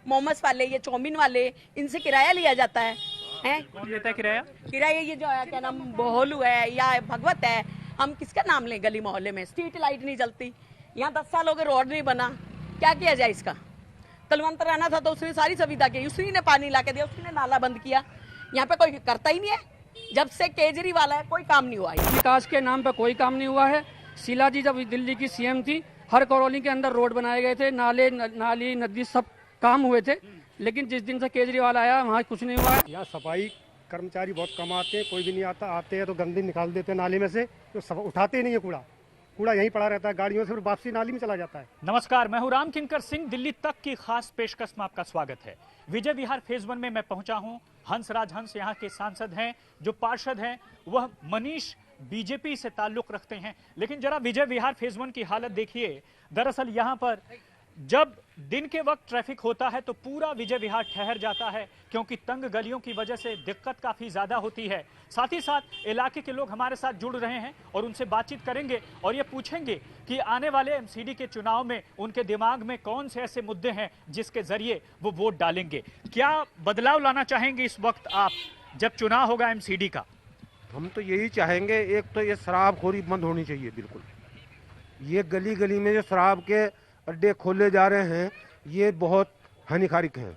मोमोस वाले, ये चाउमीन वाले, इनसे किराया लिया जाता है। कौन लेता है किराया? किराया ये जो है क्या नाम बोहलू है या भगवत है, हम किसका नाम लें? गली मोहल्ले में स्ट्रीट लाइट नहीं जलती, यहाँ 10 साल हो गए रोड नहीं बना, क्या किया जाए इसका? तलवंत रहना था तो उसने सारी सुविधा की, उसी ने पानी ला के दिया, उसने नाला बंद किया, यहाँ पे कोई करता ही नहीं है। जब से केजरीवाल है कोई काम नहीं हुआ है। विकास के नाम पर कोई काम नहीं हुआ है। शीला जी जब दिल्ली की सीएम थी, हर कॉलोनी के अंदर रोड बनाए गए थे, नाली नदी सब काम हुए थे, लेकिन जिस दिन से केजरीवाल आया वहाँ कुछ नहीं हुआ है। यहाँ सफाई कर्मचारी बहुत कम आते हैं, कोई भी नहीं आता, आते हैं तो गंदगी निकाल देते हैं नाली में से, तो सब उठाते ही नहीं है कूड़ा, कूड़ा यहीं पड़ा रहता है, गाड़ियों से फिर वापसी नाली में चला जाता है। नमस्कार, मैं हूं राम किंकर सिंह। दिल्ली तक की खास पेशकश में आपका स्वागत है। विजय विहार फेज 1 में मैं पहुंचा हूं। हंसराज हंस यहाँ के सांसद हैं, जो पार्षद हैं वह मनीष बीजेपी से ताल्लुक रखते हैं। लेकिन जरा विजय विहार फेज 1 की हालत देखिए। दरअसल यहाँ पर जब दिन के वक्त ट्रैफिक होता है तो पूरा विजय विहार ठहर जाता है, क्योंकि तंग गलियों की वजह से दिक्कत काफी ज्यादा होती है। साथ ही साथ इलाके के लोग हमारे साथ जुड़ रहे हैं और उनसे बातचीत करेंगे और ये पूछेंगे कि आने वाले एमसीडी के चुनाव में उनके दिमाग में कौन से ऐसे मुद्दे हैं जिसके जरिए वो वोट डालेंगे। क्या बदलाव लाना चाहेंगे इस वक्त आप, जब चुनाव होगा एमसीडी का? हम तो यही चाहेंगे, एक तो ये शराबखोरी बंद होनी चाहिए बिल्कुल। ये गली गली में जो शराब के अड्डे खोले जा रहे हैं ये बहुत हानिकारक हैं,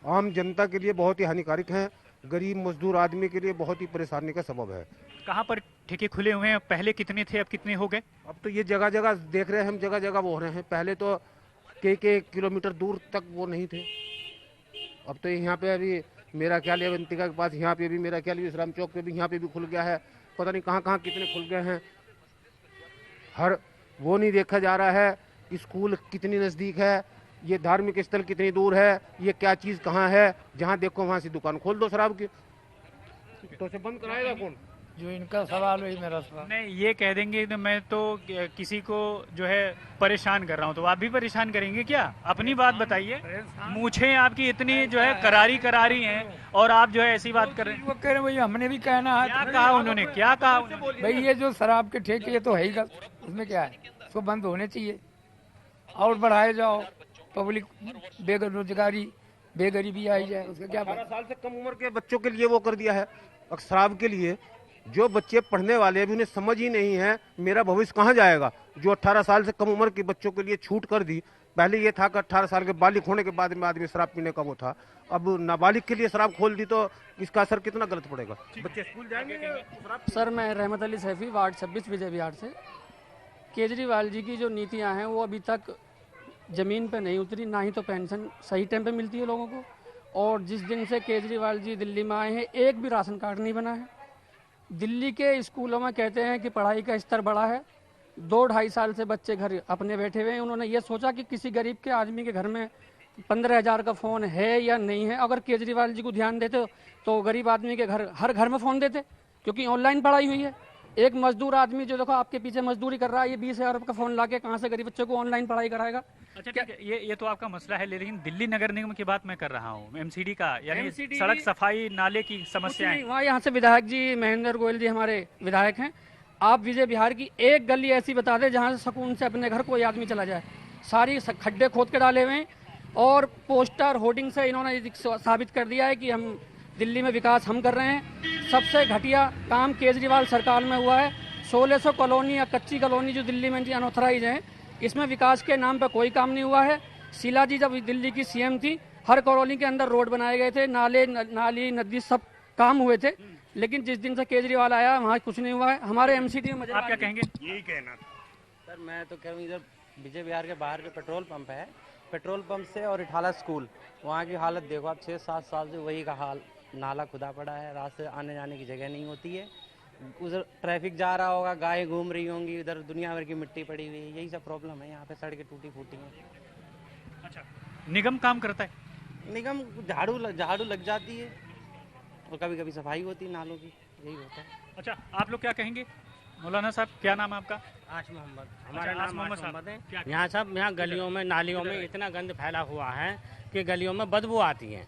आम जनता के लिए बहुत ही हानिकारक हैं, गरीब मजदूर आदमी के लिए बहुत ही परेशानी का सबब है। कहाँ पर ठेके खुले हुए हैं? पहले कितने थे, अब कितने हो गए? अब तो ये जगह जगह देख रहे हैं हम, जगह जगह वो हो रहे हैं। पहले तो कई किलोमीटर दूर तक वो नहीं थे, अब तो यहाँ पे अभी मेरा ख्याल है अवंतिका के पास, यहाँ पे भी मेरा ख्याल विश्राम चौक पे भी, यहाँ पे भी खुल गया है, पता नहीं कहाँ कहाँ कितने खुल गए हैं। हर वो नहीं देखा जा रहा है स्कूल कितनी नज़दीक है, ये धार्मिक स्थल कितनी दूर है, ये क्या चीज़ कहाँ है, जहाँ देखो वहाँ से दुकान खोल दो शराब की, तो उसे बंद कराएगा कौन? जो इनका सवाल वही मेरा सवाल। नहीं, ये कह देंगे तो मैं तो किसी को जो है परेशान कर रहा हूँ, तो आप भी परेशान करेंगे क्या? अपनी बात बताइए। मूछें आपकी इतनी जो है करारी हैं और आप जो है ऐसी बात कर रहे हैं। वो कह रहे हैं भाई हमने भी कहना है। क्या कहा उन्होंने, क्या कहा उन्होंने? भाई ये जो शराब के ठेके ये तो है ही, उसमें क्या है, उसको बंद होने चाहिए और बढ़ाए जाओ, पब्लिक बेरोजगारी बेगरीबी आई जाए, उसका क्या? 18 साल से कम उम्र के बच्चों के लिए वो कर दिया है शराब के लिए। जो बच्चे पढ़ने वाले अभी उन्हें समझ ही नहीं है मेरा भविष्य कहाँ जाएगा, जो 18 साल से कम उम्र के बच्चों के लिए छूट कर दी। पहले ये था कि 18 साल के बालिग होने के बाद में आदमी शराब पीने का वो था, अब नाबालिग के लिए शराब खोल दी तो इसका असर कितना गलत पड़ेगा? बच्चे स्कूल जाएंगे। सर मैं रहमत अली सैफी, वार्ड 26 विजय विहार से। केजरीवाल जी की जो नीतियां हैं वो अभी तक ज़मीन पे नहीं उतरी, ना ही तो पेंशन सही टाइम पे मिलती है लोगों को, और जिस दिन से केजरीवाल जी दिल्ली में आए हैं एक भी राशन कार्ड नहीं बना है। दिल्ली के स्कूलों में कहते हैं कि पढ़ाई का स्तर बढ़ा है, 2-2.5 साल से बच्चे घर अपने बैठे हुए हैं। उन्होंने ये सोचा कि किसी गरीब के आदमी के घर में 15,000 का फ़ोन है या नहीं है। अगर केजरीवाल जी को ध्यान देते तो गरीब आदमी के घर हर घर में फ़ोन देते, क्योंकि ऑनलाइन पढ़ाई हुई है। एक मजदूर आदमी जो देखो आपके पीछे मजदूरी कर रहा है, ये 20,000 का फ़ोन लाके कहाँ से गरीब बच्चों को ऑनलाइन पढ़ाई कराएगा? अच्छा ठीक है, ये तो आपका मसला है, लेकिन दिल्ली नगर निगम की बात मैं कर रहा हूँ, एमसीडी का, यानी सड़क सफाई नाले की समस्याएं। वहाँ यहाँ से विधायक जी महेंद्र गोयल जी हमारे विधायक हैं। आप विजय विहार की एक गली ऐसी बता दें जहाँ से सुकून से अपने घर कोई आदमी चला जाए। सारी खड्डे खोद के डाले हुए हैं और पोस्टर होर्डिंग से इन्होंने साबित कर दिया है कि हम दिल्ली में विकास हम कर रहे हैं। सबसे घटिया काम केजरीवाल सरकार में हुआ है। 1600 कॉलोनी या कच्ची कॉलोनी जो दिल्ली में अनऑथराइज हैं, इसमें विकास के नाम पर कोई काम नहीं हुआ है। शीला जी जब दिल्ली की सीएम थी, हर कॉलोनी के अंदर रोड बनाए गए थे, नाली नदी सब काम हुए थे, लेकिन जिस दिन से केजरीवाल आया वहाँ कुछ नहीं हुआ है। हमारे एमसीडी में आप क्या कहेंगे? यही कहना सर, मैं तो कह रहा हूँ इधर विजय विहार के बाहर जो पेट्रोल पंप है, पेट्रोल पंप से और इठाला स्कूल, वहाँ की हालत देखो आप। 6-7 साल से वही का हाल, नाला खुदा पड़ा है, रास्ते आने जाने की जगह नहीं होती है। उधर ट्रैफिक जा रहा होगा, गाय घूम रही होंगी, उधर दुनिया भर की मिट्टी पड़ी हुई है, यही सब प्रॉब्लम है। यहाँ पे सड़कें टूटी फूटी हैं। अच्छा, निगम काम करता है? निगम झाड़ू लग जाती है और कभी कभी सफाई होती है नालों की, यही होता है। अच्छा, आप लोग क्या कहेंगे? मौलाना साहब, क्या नाम है आपका? आश मोहम्मद। हमारा नाम आश मोहम्मद है। क्या? यहाँ सब यहाँ गलियों में नालियों में इतना गंद फैला हुआ है कि गलियों में बदबू आती है।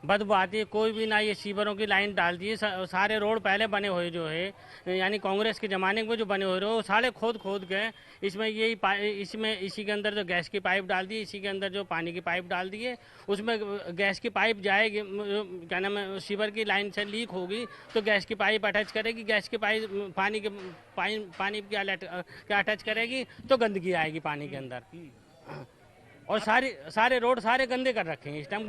बदबू आती है। कोई भी ना ये सीवरों की लाइन डाल दी है। सारे रोड पहले बने हुए जो है यानी कांग्रेस के ज़माने में जो बने हुए वो सारे खोद के इसमें इसमें इसी के अंदर जो गैस की पाइप डाल दी, इसी के अंदर जो पानी की पाइप डाल दी है, उसमें गैस की पाइप जाएगी, क्या नाम है, सीवर की लाइन से लीक होगी तो गैस की पाइप अटैच करेगी, गैस की पाइप पानी क्या अटैच करेगी तो गंदगी आएगी पानी के अंदर। और सारे रोड सारे गंदे कर रखे हैं इस टाइम।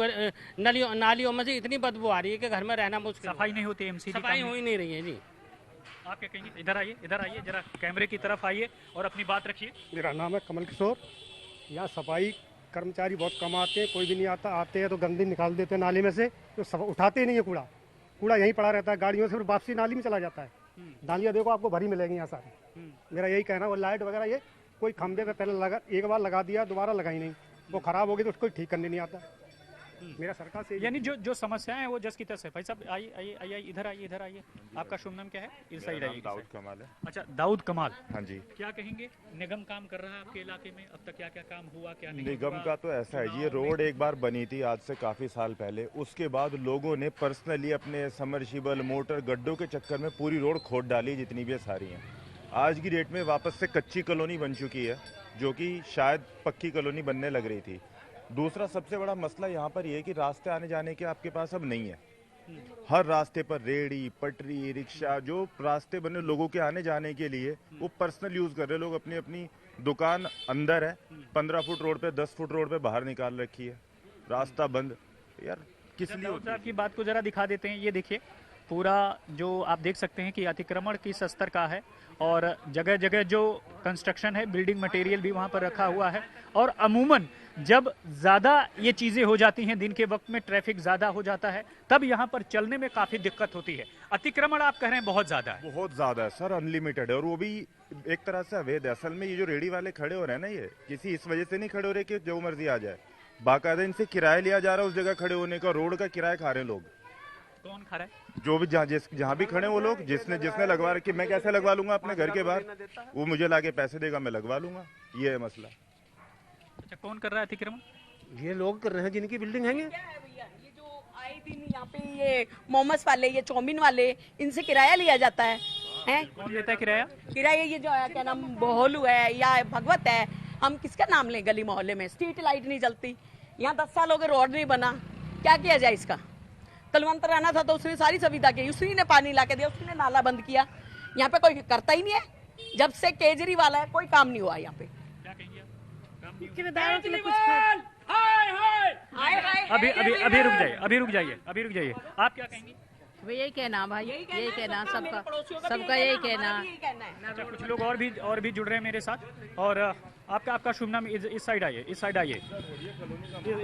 नालियों में से इतनी बदबू आ रही है कि घर में रहना मुश्किल। सफाई नहीं होती, एमसीडी सफाई हो ही नहीं रही है जी। आप क्या कहेंगे? इधर आइए जरा कैमरे की तरफ आइए और अपनी बात रखिए। मेरा नाम है कमल किशोर। यहाँ सफाई कर्मचारी बहुत कम आते हैं, कोई भी नहीं आता, आते हैं तो गंदगी निकाल देते हैं नाली में से, तो उठाते ही नहीं है कूड़ा। कूड़ा यहीं पड़ा रहता है गाड़ियों से, फिर वापसी नाली में चला जाता है। नालियाँ देखो आपको भरी मिलेगी यहाँ सारी। मेरा यही कहना है। वो लाइट वगैरह ये कोई खंभे पे पहले एक बार लगा दिया, दोबारा लगाई नहीं, वो खराब होगी तो उसको ठीक करने नहीं आता। मेरा सरकार से यानी जो समस्याएं हैं वो जस की तस है। भाई साहब आइए, इधर आइए। आपका शुभ नाम क्या है? इस साइड आइए। दाऊद कमाल है। अच्छा, दाऊद कमाल। हाँ जी। क्या कहेंगे, निगम काम कर रहा है आपके इलाके में? अब तक क्या क्या काम हुआ, क्या नहीं निगम हुआ? का तो ऐसा है जी, ये रोड एक बार बनी थी आज से काफ़ी साल पहले, उसके बाद लोगों ने पर्सनली अपने समरशिबल मोटर गड्ढों के चक्कर में पूरी रोड खोद डाली, जितनी भी है सारी हैं। आज की डेट में वापस से कच्ची कॉलोनी बन चुकी है, जो कि शायद पक्की कॉलोनी बनने लग रही थी। दूसरा सबसे बड़ा मसला यहाँ पर यह है कि रास्ते आने जाने के आपके पास अब नहीं है। हर रास्ते पर रेहड़ी, पटरी, रिक्शा, जो रास्ते बने लोगों के आने जाने के लिए, वो पर्सनल यूज कर रहे लोग। अपनी अपनी दुकान अंदर है, 15 फुट रोड पे, 10 फुट रोड पे बाहर निकाल रखी है, रास्ता बंद। यार किस लिए होता है? आपकी बात को जरा दिखा देते हैं। ये देखिए, पूरा जो आप देख सकते हैं कि अतिक्रमण किस स्तर का है, और जगह जगह जो कंस्ट्रक्शन है, बिल्डिंग मटेरियल भी वहाँ पर रखा हुआ है। और अमूमन जब ज़्यादा ये चीज़ें हो जाती हैं, दिन के वक्त में ट्रैफिक ज़्यादा हो जाता है, तब यहाँ पर चलने में काफ़ी दिक्कत होती है। अतिक्रमण आप कह रहे हैं बहुत ज़्यादा है? बहुत ज़्यादा है सर, अनलिमिटेड है, और वो भी एक तरह से अवैध है। असल में ये जो रेहड़ी वाले खड़े हो रहे हैं ना, ये किसी इस वजह से नहीं खड़े हो रहे कि जो मर्जी आ जाए। बाकायदा इनसे किराया लिया जा रहा है उस जगह खड़े होने का, रोड का किराया खा रहे हैं लोग। कौन खा रहा है? जो भी जहाँ भी खड़े वो लोग, जिसने लगवा रखी, मैं कैसे लगवा लूंगा अपने घर के बाहर? वो मुझे लाके पैसे देगा, मैं लगवा लूंगा। ये है मसला। अच्छा, कौन कर रहा है अतिक्रमण? ये लोग कर रहे हैं जिनकी बिल्डिंग है। क्या है भैया, ये जो आए दिन यहाँ पे ये मोमोस वाले, ये चाउमीन वाले, इनसे किराया लिया जाता है। हैं? कौन लेता है किराया? किराया ये जो है, क्या नाम, बोहलू है या भगवत है, हम किसका नाम लें? गली मोहल्ले में स्ट्रीट लाइट नहीं जलती, यहाँ 10 साल हो गए रोड नहीं बना, क्या किया जाए इसका? तलवंत रहना था तो उसने सारी सुविधा की, उसी ने पानी ला के दिया, उसने नाला बंद किया। यहाँ पे कोई करता ही नहीं है। जब से केजरीवाल है कोई काम नहीं हुआ यहाँ पे। क्या कहेंगे आप? काम नहीं हुआ? किरदारों के लिए कुछ हाय अभी रुक जाइए। आप क्या कहेंगे? भाई यही कहना भाई, यही कहना मेरे पड़ोसियों का भी सबका यही कहना। यही कहना है। अच्छा, कुछ लोग और भी जुड़ रहे हैं मेरे साथ। और आपका शुभ नाम? इस साइड आइए।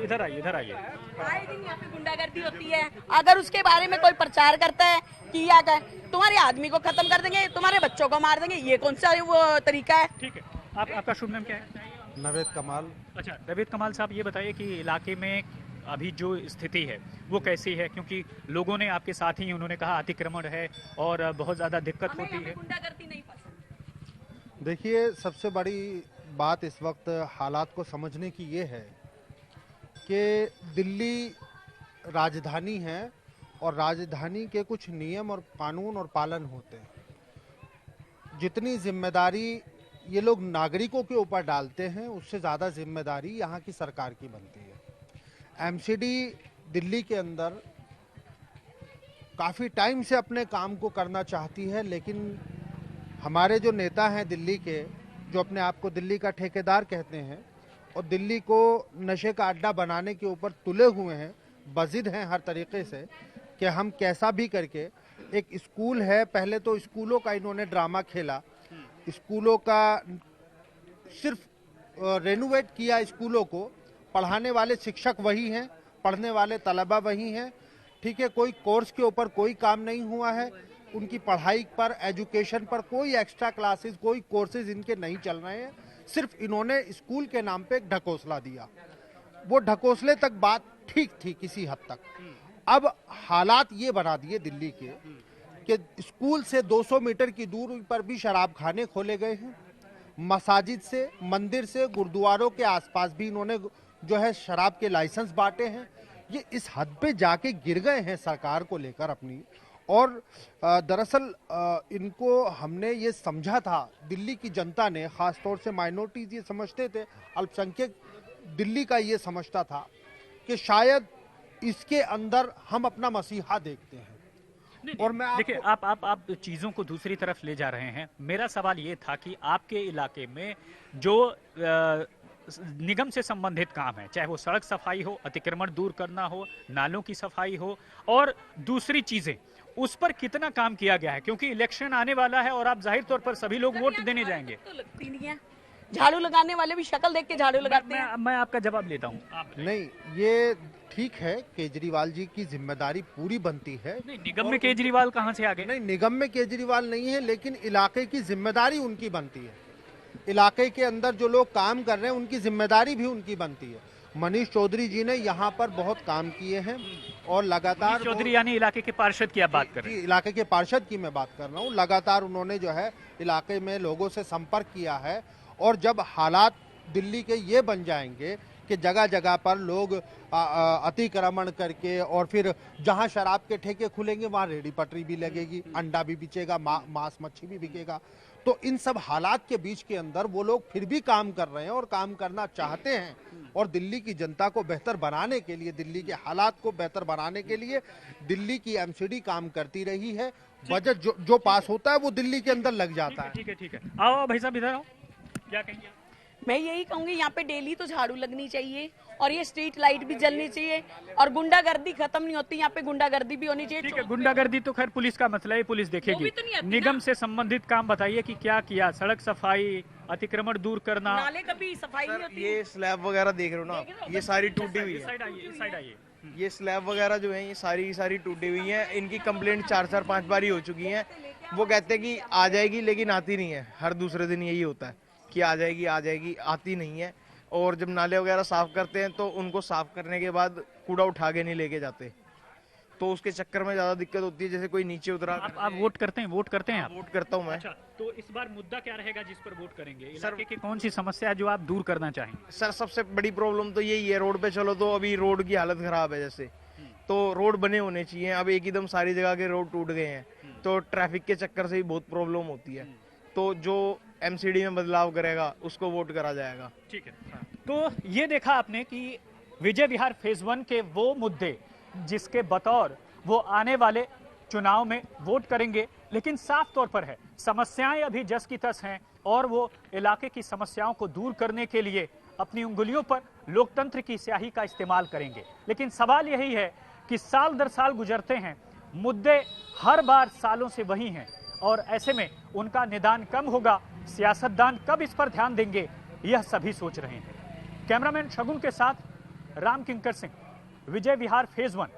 इधर आइए। आए दिन यहाँ पे गुंडागर्दी होती है। अगर उसके बारे में कोई प्रचार करता है कि या तुम्हारे आदमी को खत्म कर देंगे, तुम्हारे बच्चों को मार देंगे, ये कौन सा वो तरीका है? ठीक है, आपका शुभ नाम क्या है? नवेद कमाल। अच्छा, नवेद कमाल साहब, ये बताइए कि इलाके में अभी जो स्थिति है वो कैसी है? क्योंकि लोगों ने आपके साथ ही उन्होंने कहा अतिक्रमण है और बहुत ज़्यादा दिक्कत होती है। गुंडागर्दी नहीं पसंद। देखिए, सबसे बड़ी बात इस वक्त हालात को समझने की ये है कि दिल्ली राजधानी है और राजधानी के कुछ नियम और कानून और पालन होते हैं। जितनी जिम्मेदारी ये लोग नागरिकों के ऊपर डालते हैं, उससे ज़्यादा जिम्मेदारी यहाँ की सरकार की बनती है। एमसीडी दिल्ली के अंदर काफ़ी टाइम से अपने काम को करना चाहती है, लेकिन हमारे जो नेता हैं दिल्ली के, जो अपने आप को दिल्ली का ठेकेदार कहते हैं और दिल्ली को नशे का अड्डा बनाने के ऊपर तुले हुए हैं, बजिद हैं हर तरीके से कि हम कैसा भी करके। एक स्कूल है, पहले तो स्कूलों का इन्होंने ड्रामा खेला, स्कूलों का सिर्फ रेनोवेट किया स्कूलों को, पढ़ाने वाले शिक्षक वही हैं, पढ़ने वाले तलबा वही हैं, ठीक है। कोई कोर्स के ऊपर कोई काम नहीं हुआ है, उनकी पढ़ाई पर, एजुकेशन पर कोई एक्स्ट्रा क्लासेस, कोई कोर्सेज इनके नहीं चल रहे हैं। सिर्फ इन्होंने स्कूल के नाम पे एक ढकोसला दिया। वो ढकोसले तक बात ठीक थी किसी हद तक। अब हालात ये बना दिए दिल्ली के कि स्कूल से 200 मीटर की दूरी पर भी शराब खाने खोले गए हैं। मसाजिद से, मंदिर से, गुरुद्वारों के आसपास भी इन्होंने जो है शराब के लाइसेंस बांटे हैं। ये इस हद पे जाके गिर गए हैं सरकार को लेकर अपनी। और दरअसल इनको हमने ये समझा था, दिल्ली की जनता ने, खासतौर से माइनॉरिटीज ये समझते थे, अल्पसंख्यक दिल्ली का ये समझता था कि शायद इसके अंदर हम अपना मसीहा देखते हैं। और मैं देखिए, आप चीजों को दूसरी तरफ ले जा रहे हैं। मेरा सवाल ये था कि आपके इलाके में जो निगम से संबंधित काम है, चाहे वो सड़क सफाई हो, अतिक्रमण दूर करना हो, नालों की सफाई हो और दूसरी चीजें, उस पर कितना काम किया गया है? क्योंकि इलेक्शन आने वाला है और आप जाहिर तौर पर सभी लोग वोट देने जाएंगे। तो लगती नहीं है, झाड़ू लगाने वाले भी शक्ल देख के झाड़ू लगाते हैं। मैं आपका जवाब लेता हूँ। नहीं, ये ठीक है, केजरीवाल जी की जिम्मेदारी पूरी बनती है। नहीं, निगम में केजरीवाल कहाँ से आ गए? नहीं, निगम में केजरीवाल नहीं है, लेकिन इलाके की जिम्मेदारी उनकी बनती है। इलाके के अंदर जो लोग काम कर रहे हैं उनकी जिम्मेदारी भी उनकी बनती है। मनीष चौधरी जी ने यहाँ पर बहुत काम किए हैं और लगातार, चौधरी यानी इलाके के पार्षद की आप बात कर रहे हैं? इलाके के पार्षद की मैं बात कर रहा हूँ। लगातार उन्होंने जो है इलाके में लोगों से संपर्क किया है। और जब हालात दिल्ली के ये बन जाएंगे कि जगह जगह पर लोग अतिक्रमण करके, और फिर जहां शराब के ठेके खुलेंगे वहां रेहड़ी पटरी भी लगेगी, अंडा भी बिकेगा, मांस मच्छी भी बिकेगा, तो इन सब हालात के बीच के अंदर वो लोग फिर भी काम कर रहे हैं और काम करना चाहते हैं। और दिल्ली की जनता को बेहतर बनाने के लिए, दिल्ली के हालात को बेहतर बनाने के लिए दिल्ली की एमसीडी काम करती रही है। बजट जो पास होता है वो दिल्ली के अंदर लग जाता है। ठीक है। आओ भाई साहब, इधर आओ। क्या कहेंगे? मैं यही कहूंगी, यहाँ पे डेली तो झाड़ू लगनी चाहिए और ये स्ट्रीट लाइट भी जलनी चाहिए और गुंडागर्दी खत्म नहीं होती, यहाँ पे गुंडागर्दी भी होनी चाहिए। ठीक है, गुंडागर्दी तो खैर पुलिस का मसला है, पुलिस देखेगी। तो नहीं आती निगम से संबंधित काम बताइए कि क्या किया? सड़क सफाई, अतिक्रमण दूर करना, नाले कभी सफाई नहीं होती। ये स्लैब वगैरह देख रहे हो ना, ये सारी टूटी हुई है। साइड आइए। ये स्लैब वगैरह जो है ये सारी टूटी हुई है। इनकी कंप्लेंट 4-5 बार ही हो चुकी है। वो कहते हैं कि आ जाएगी, लेकिन आती नहीं है। हर दूसरे दिन यही होता है कि आ जाएगी, आती नहीं है। और जब नाले वगैरह साफ करते हैं तो उनको साफ करने के बाद कूड़ा उठा के नहीं लेके जाते, तो उसके चक्कर में ज्यादा दिक्कत होती है। जैसे कोई नीचे उतरा। आप वोट करते हैं? वोट करते हैं आप? वोट करता हूँ मैं। अच्छा, तो इस बार मुद्दा क्या रहेगा जिस पर वोट करेंगे? इलाके की कौन सी समस्या है जो आप दूर करना चाहेंगे? सर, सबसे बड़ी प्रॉब्लम तो यही है, रोड पे चलो तो अभी रोड की हालत खराब है। जैसे तो रोड बने होने चाहिए, अब एक एकदम सारी जगह के रोड टूट गए हैं, तो ट्रैफिक के चक्कर से ही बहुत प्रॉब्लम होती है। तो जो एमसीडी में बदलाव करेगा उसको वोट करा जाएगा। ठीक है। तो ये देखा आपने कि विजय विहार फेज 1 के वो मुद्दे जिसके बतौर वो आने वाले चुनाव में वोट करेंगे, लेकिन साफ तौर पर है समस्याएं अभी जस की तस हैं और वो इलाके की समस्याओं को दूर करने के लिए अपनी उंगलियों पर लोकतंत्र की स्याही का इस्तेमाल करेंगे। लेकिन सवाल यही है कि साल दर साल गुजरते हैं, मुद्दे हर बार सालों से वही हैं और ऐसे में उनका निदान कम होगा, सियासतदान कब इस पर ध्यान देंगे, यह सभी सोच रहे हैं। कैमरामैन शगुन के साथ राम किंकर सिंह, विजय विहार फेज 1।